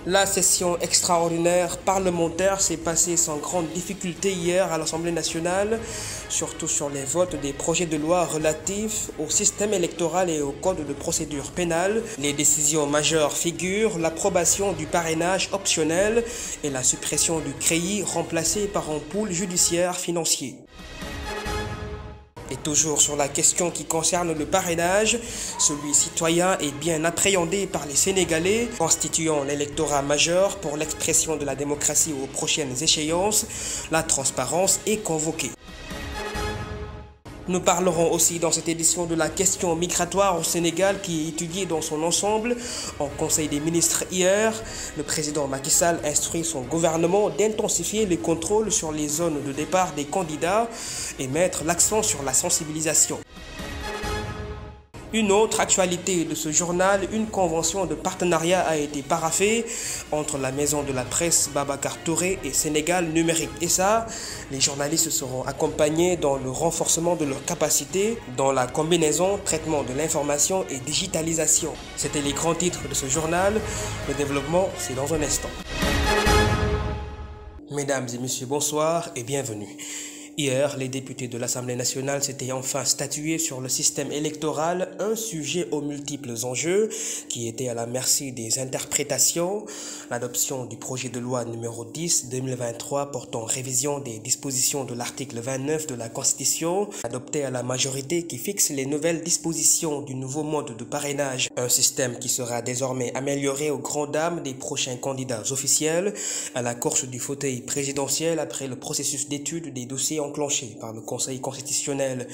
La session extraordinaire parlementaire s'est passée sans grande difficulté hier à l'Assemblée nationale, surtout sur les votes des projets de loi relatifs au système électoral et au code de procédure pénale. Les décisions majeures figurent l'approbation du parrainage optionnel et la suppression du CREI remplacé par un pool judiciaire financier. Et toujours sur la question qui concerne le parrainage, celui citoyen est bien appréhendé par les Sénégalais, constituant l'électorat majeur pour l'expression de la démocratie aux prochaines échéances. La transparence est convoquée. Nous parlerons aussi dans cette édition de la question migratoire au Sénégal qui est étudiée dans son ensemble. En Conseil des ministres hier, le président Macky Sall instruit son gouvernement d'intensifier les contrôles sur les zones de départ des candidats et mettre l'accent sur la sensibilisation. Une autre actualité de ce journal, une convention de partenariat a été paraphée entre la maison de la presse Babacar Touré et Sénégal Numérique. Et ça, les journalistes seront accompagnés dans le renforcement de leurs capacités, dans la combinaison, traitement de l'information et digitalisation. C'était les grands titres de ce journal. Le développement, c'est dans un instant. Mesdames et messieurs, bonsoir et bienvenue. Hier, les députés de l'Assemblée nationale s'étaient enfin statués sur le système électoral, un sujet aux multiples enjeux qui était à la merci des interprétations. L'adoption du projet de loi numéro 10/2023 portant révision des dispositions de l'article 29 de la Constitution, adopté à la majorité qui fixe les nouvelles dispositions du nouveau mode de parrainage. Un système qui sera désormais amélioré aux grandes dames des prochains candidats officiels à la course du fauteuil présidentiel après le processus d'étude des dossiers enclenché par le Conseil constitutionnel.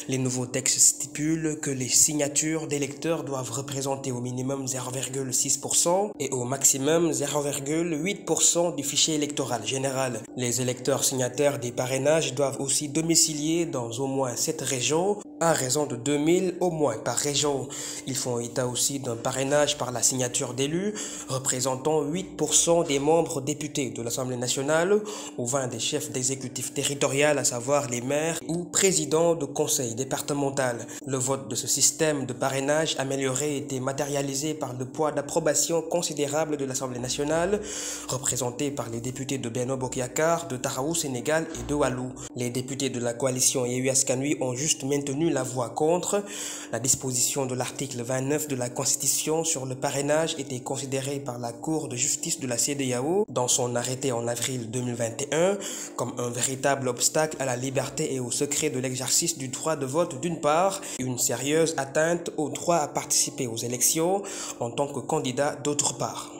Les nouveaux textes stipulent que les signatures d'électeurs doivent représenter au minimum 0,6% et au maximum 0,8% du fichier électoral général. Les électeurs signataires des parrainages doivent aussi domicilier dans au moins 7 régions, à raison de 2000 au moins par région. Ils font état aussi d'un parrainage par la signature d'élus, représentant 8% des membres députés de l'Assemblée nationale ou 20 des chefs d'exécutif territorial, à savoir les maires ou présidents de conseil départemental. Le vote de ce système de parrainage amélioré était matérialisé par le poids d'approbation considérable de l'Assemblée nationale, représenté par les députés de Benno Bokk Yakaar, de Taxawu Sénégal et de Wallu. Les députés de la coalition Yewwi Askan Wi ont juste maintenu la voix contre. La disposition de l'article 29 de la Constitution sur le parrainage était considérée par la Cour de justice de la CEDEAO dans son arrêté en avril 2021 comme un véritable obstacle à la liberté et au secret de l'exercice du droit de vote d'une part, et une sérieuse atteinte au droit à participer aux élections en tant que candidat d'autre part.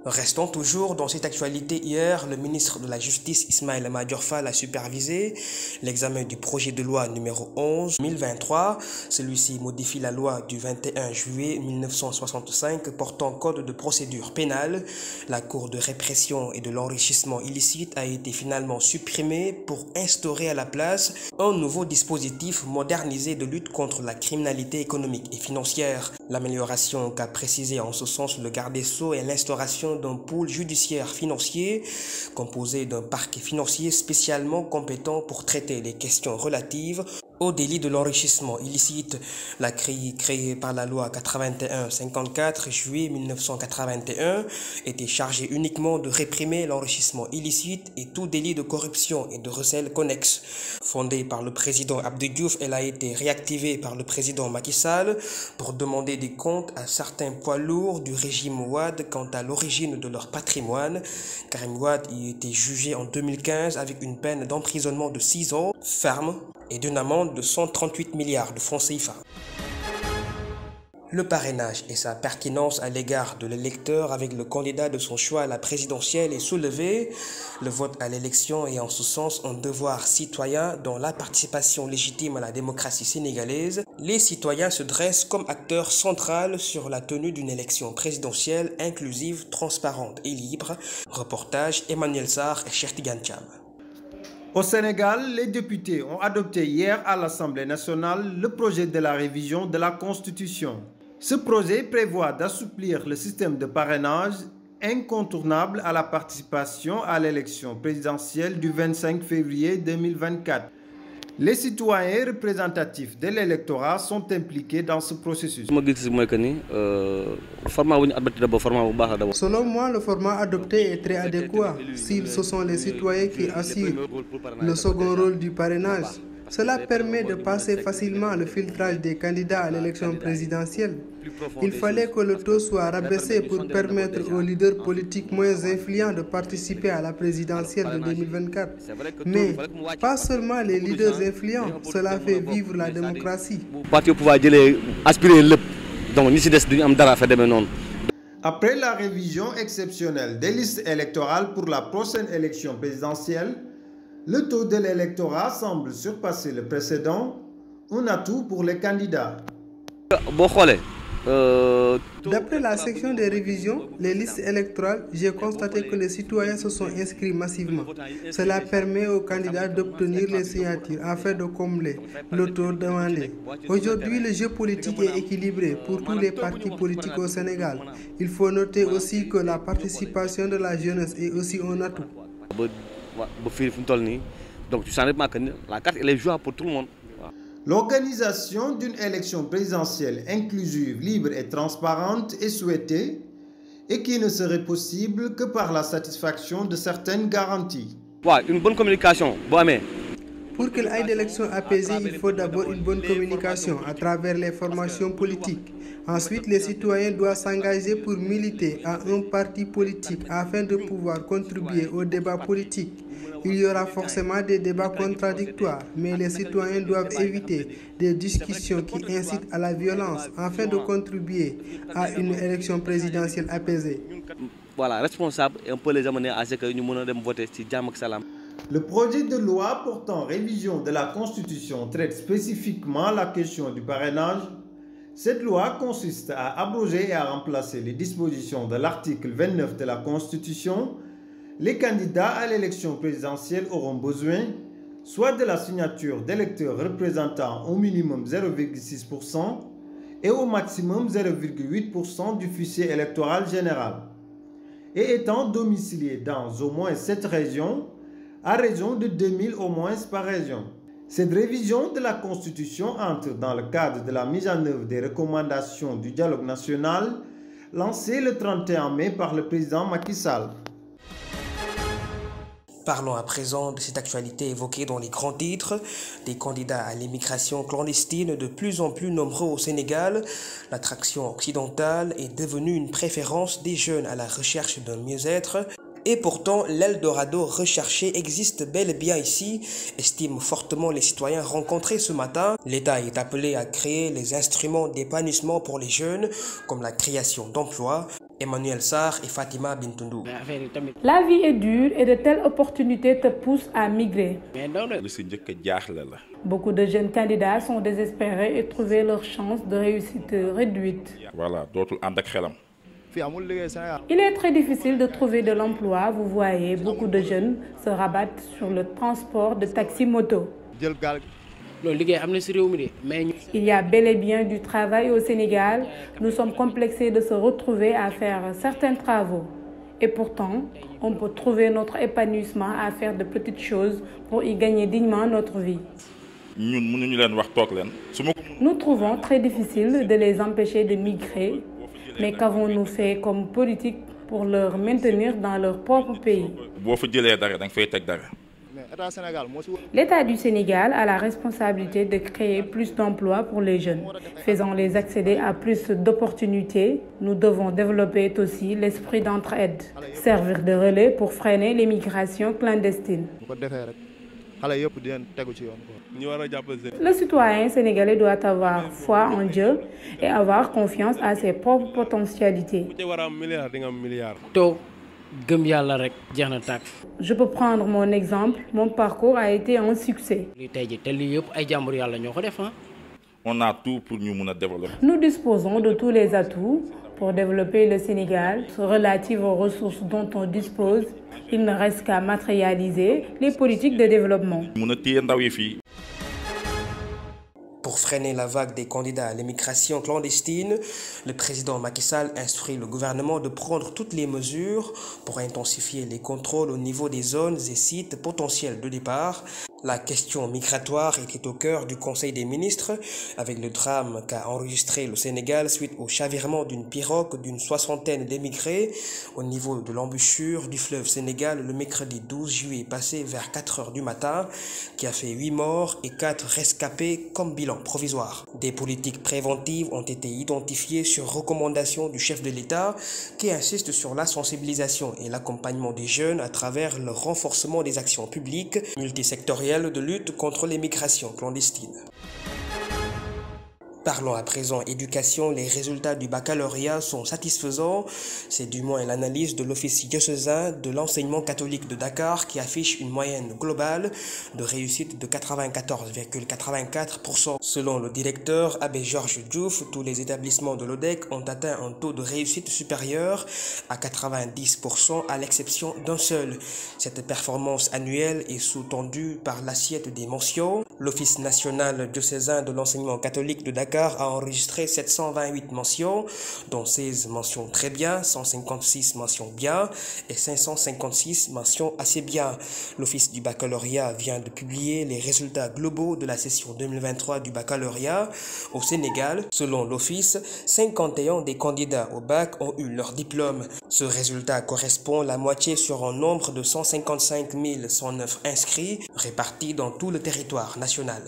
Restons toujours dans cette actualité. Hier, le ministre de la Justice Ismaïla Madior Fall a supervisé l'examen du projet de loi numéro 11/2023. Celui-ci modifie la loi du 21 juillet 1965 portant code de procédure pénale. La Cour de répression et de l'enrichissement illicite a été finalement supprimée pour instaurer à la place un nouveau dispositif modernisé de lutte contre la criminalité économique et financière. L'amélioration qu'a précisé en ce sens le garde des Sceaux est l'instauration d'un pool judiciaire financier composé d'un parquet financier spécialement compétent pour traiter les questions relatives au délit de l'enrichissement illicite. La CREI, créée par la loi 81/54 juillet 1981, était chargée uniquement de réprimer l'enrichissement illicite et tout délit de corruption et de recel connexe. Fondée par le président Abdou Diouf, elle a été réactivée par le président Macky Sall pour demander des comptes à certains poids lourds du régime Wade quant à l'origine de leur patrimoine. Karim Wade y était jugé en 2015 avec une peine d'emprisonnement de 6 ans ferme et d'une amende de 138 milliards de francs CFA. Le parrainage et sa pertinence à l'égard de l'électeur avec le candidat de son choix à la présidentielle est soulevé. Le vote à l'élection est en ce sens un devoir citoyen dans la participation légitime à la démocratie sénégalaise. Les citoyens se dressent comme acteurs centraux sur la tenue d'une élection présidentielle inclusive, transparente et libre. Reportage Emmanuel Sarr et Cheikh Tidiane Thiam. Au Sénégal, les députés ont adopté hier à l'Assemblée nationale le projet de la révision de la Constitution. Ce projet prévoit d'assouplir le système de parrainage incontournable à la participation à l'élection présidentielle du 25 février 2024. Les citoyens représentatifs de l'électorat sont impliqués dans ce processus. Selon moi, le format adopté est très adéquat si ce sont les citoyens qui assurent le second rôle du parrainage. Cela permet de passer facilement le filtrage des candidats à l'élection présidentielle. Il fallait que le taux soit rabaissé pour permettre aux leaders politiques moins influents de participer à la présidentielle de 2024. Mais pas seulement les leaders influents, cela fait vivre la démocratie. Après la révision exceptionnelle des listes électorales pour la prochaine élection présidentielle, le taux de l'électorat semble surpasser le précédent, un atout pour les candidats. D'après la section des révisions, les listes électorales, j'ai constaté que les citoyens se sont inscrits massivement. Cela permet aux candidats d'obtenir les signatures afin de combler le taux demandé. Aujourd'hui, le jeu politique est équilibré pour tous les partis politiques au Sénégal. Il faut noter aussi que la participation de la jeunesse est aussi un atout. Donc, tu sais que la carte est jouable pour tout le monde. L'organisation d'une élection présidentielle inclusive, libre et transparente est souhaitée et qui ne serait possible que par la satisfaction de certaines garanties. Une bonne communication. Pour qu'il y ait d'élections apaisées, il faut d'abord une bonne communication à travers les formations politiques. Ensuite, les citoyens doivent s'engager pour militer à un parti politique afin de pouvoir contribuer au débat politique. Il y aura forcément des débats contradictoires, mais les citoyens doivent éviter des discussions qui incitent à la violence afin de contribuer à une élection présidentielle apaisée. Voilà, responsable et on peut les amener à ce que nous puissions voter si Jamak Salam. Le projet de loi portant révision de la Constitution traite spécifiquement la question du parrainage. Cette loi consiste à abroger et à remplacer les dispositions de l'article 29 de la Constitution. Les candidats à l'élection présidentielle auront besoin soit de la signature d'électeurs représentant au minimum 0,6% et au maximum 0,8% du fichier électoral général, et étant domiciliés dans au moins 7 régions, à raison de 2000 au moins par région. Cette révision de la Constitution entre dans le cadre de la mise en œuvre des recommandations du dialogue national lancé le 31 mai par le président Macky Sall. Parlons à présent de cette actualité évoquée dans les grands titres. Des candidats à l'immigration clandestine de plus en plus nombreux au Sénégal. L'attraction occidentale est devenue une préférence des jeunes à la recherche d'un mieux-être. Et pourtant, l'Eldorado recherché existe bel et bien ici, estiment fortement les citoyens rencontrés ce matin. L'État est appelé à créer les instruments d'épanouissement pour les jeunes, comme la création d'emplois. Emmanuel Sarr et Fatima Bintoundou. La vie est dure et de telles opportunités te poussent à migrer. Beaucoup de jeunes candidats sont désespérés et trouvent leur chance de réussite réduite. Il est très difficile de trouver de l'emploi. Vous voyez, beaucoup de jeunes se rabattent sur le transport de taxi-moto. Il y a bel et bien du travail au Sénégal. Nous sommes complexés de se retrouver à faire certains travaux. Et pourtant, on peut trouver notre épanouissement à faire de petites choses pour y gagner dignement notre vie. Nous trouvons très difficile de les empêcher de migrer. Mais qu'avons-nous fait comme politique pour leur maintenir dans leur propre pays? L'État du Sénégal a la responsabilité de créer plus d'emplois pour les jeunes, faisant-les accéder à plus d'opportunités. Nous devons développer aussi l'esprit d'entraide, servir de relais pour freiner l'immigration clandestine. Le citoyen sénégalais doit avoir foi en Dieu et avoir confiance à ses propres potentialités. Je peux prendre mon exemple. Mon parcours a été un succès. On a tout pour nous développer. Nous disposons de tous les atouts pour développer le Sénégal. Relative aux ressources dont on dispose, il ne reste qu'à matérialiser les politiques de développement. Pour freiner la vague des candidats à l'immigration clandestine, le président Macky Sall instruit le gouvernement de prendre toutes les mesures pour intensifier les contrôles au niveau des zones et sites potentiels de départ. La question migratoire était au cœur du Conseil des ministres, avec le drame qu'a enregistré le Sénégal suite au chavirement d'une pirogue d'une 60aine d'émigrés au niveau de l'embouchure du fleuve Sénégal le mercredi 12 juillet passé vers 4 heures du matin, qui a fait 8 morts et 4 rescapés comme bilan provisoire. Des politiques préventives ont été identifiées sur recommandation du chef de l'État, qui insiste sur la sensibilisation et l'accompagnement des jeunes à travers le renforcement des actions publiques multisectorielles de lutte contre les migrations clandestines. Parlons à présent éducation, les résultats du baccalauréat sont satisfaisants, c'est du moins l'analyse de l'Office diocésain de l'enseignement catholique de Dakar qui affiche une moyenne globale de réussite de 94,84%. Selon le directeur Abbé Georges Diouf, tous les établissements de l'ODEC ont atteint un taux de réussite supérieur à 90% à l'exception d'un seul. Cette performance annuelle est sous-tendue par l'assiette des mentions. L'Office national diocésain de l'enseignement catholique de Dakar a enregistré 728 mentions, dont 16 mentions très bien, 156 mentions bien et 556 mentions assez bien. L'Office du baccalauréat vient de publier les résultats globaux de la session 2023 du baccalauréat au Sénégal. Selon l'Office, 51 des candidats au bac ont eu leur diplôme. Ce résultat correspond à la moitié sur un nombre de 155 109 inscrits répartis dans tout le territoire national.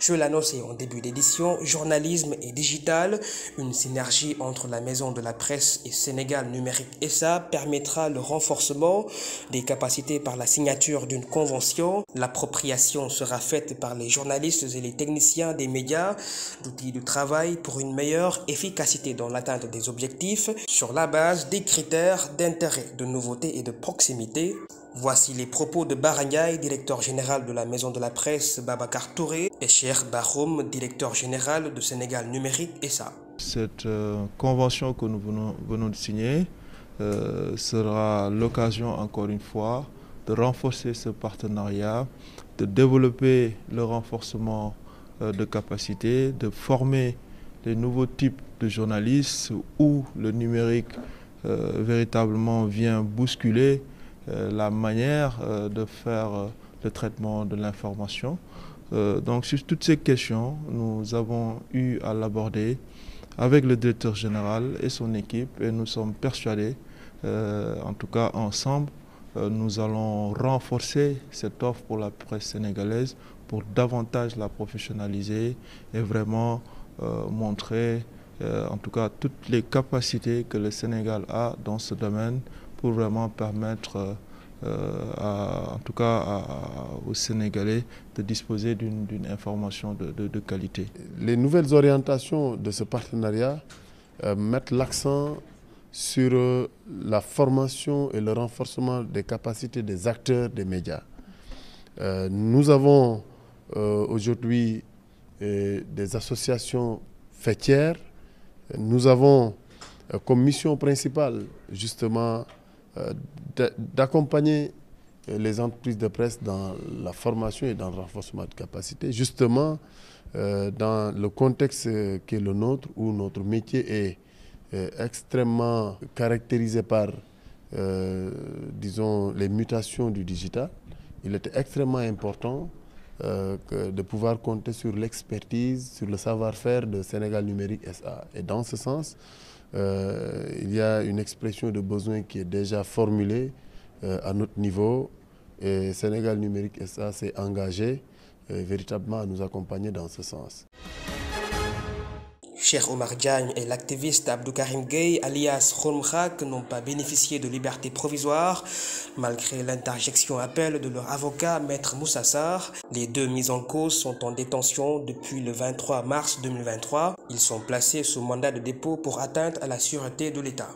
Je l'annonçais en début d'édition, journalisme et digital, une synergie entre la Maison de la Presse et Sénégal Numérique SA permettra le renforcement des capacités par la signature d'une convention. L'appropriation sera faite par les journalistes et les techniciens des médias d'outils de travail pour une meilleure efficacité dans l'atteinte des objectifs sur la base des critères d'intérêt, de nouveauté et de proximité. Voici les propos de Barangay, directeur général de la Maison de la Presse Babacar Touré, et Cheikh Bahoum, directeur général de Sénégal Numérique SA. Cette convention que nous venons de signer sera l'occasion, encore une fois, de renforcer ce partenariat, de développer le renforcement de capacités, de former les nouveaux types de journalistes où le numérique véritablement vient bousculer la manière de faire le traitement de l'information. Donc sur toutes ces questions, nous avons eu à l'aborder avec le directeur général et son équipe et nous sommes persuadés, en tout cas ensemble, nous allons renforcer cette offre pour la presse sénégalaise pour davantage la professionnaliser et vraiment montrer en tout cas toutes les capacités que le Sénégal a dans ce domaine pour vraiment permettre en tout cas aux Sénégalais de disposer d'une information de qualité. Les nouvelles orientations de ce partenariat mettent l'accent sur la formation et le renforcement des capacités des acteurs des médias. Nous avons aujourd'hui des associations faîtières. Nous avons comme mission principale justement d'accompagner les entreprises de presse dans la formation et dans le renforcement de capacités, justement dans le contexte qui est le nôtre, où notre métier est extrêmement caractérisé par, disons, les mutations du digital. Il était extrêmement important de pouvoir compter sur l'expertise, sur le savoir-faire de Sénégal Numérique SA. Et dans ce sens, il y a une expression de besoin qui est déjà formulée à notre niveau et Sénégal Numérique SA s'est engagé véritablement à nous accompagner dans ce sens. Cheikh Omar Diagne et l'activiste Abdou Karim Gueye, alias Khomrak, n'ont pas bénéficié de liberté provisoire malgré l'interjection appel de leur avocat, Maître Moussa Sarr. Les deux mis en cause sont en détention depuis le 23 mars 2023. Ils sont placés sous mandat de dépôt pour atteinte à la sûreté de l'État.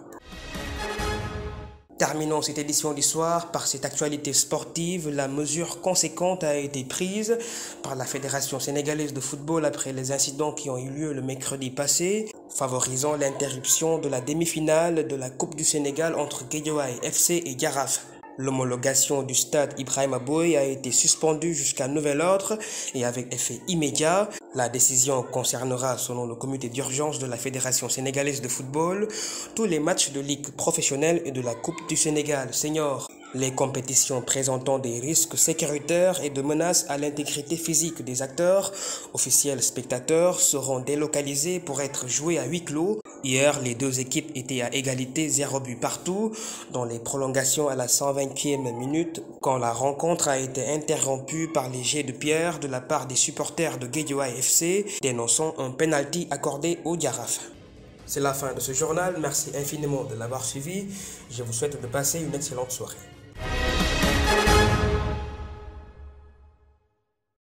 Terminons cette édition du soir par cette actualité sportive. La mesure conséquente a été prise par la Fédération sénégalaise de football après les incidents qui ont eu lieu le mercredi passé, favorisant l'interruption de la demi-finale de la Coupe du Sénégal entre Guédiawaye FC et Jaraaf. L'homologation du stade Ibrahima Boye a été suspendue jusqu'à nouvel ordre et avec effet immédiat. La décision concernera, selon le comité d'urgence de la Fédération sénégalaise de football, tous les matchs de ligue professionnelle et de la Coupe du Sénégal senior. Les compétitions présentant des risques sécuritaires et de menaces à l'intégrité physique des acteurs, officiels, spectateurs, seront délocalisées pour être jouées à huis clos. Hier, les deux équipes étaient à égalité, 0 but partout, dans les prolongations à la 120e minute, quand la rencontre a été interrompue par les jets de pierre de la part des supporters de Guédiawaye FC, dénonçant un penalty accordé au Jaraaf. C'est la fin de ce journal. Merci infiniment de l'avoir suivi. Je vous souhaite de passer une excellente soirée.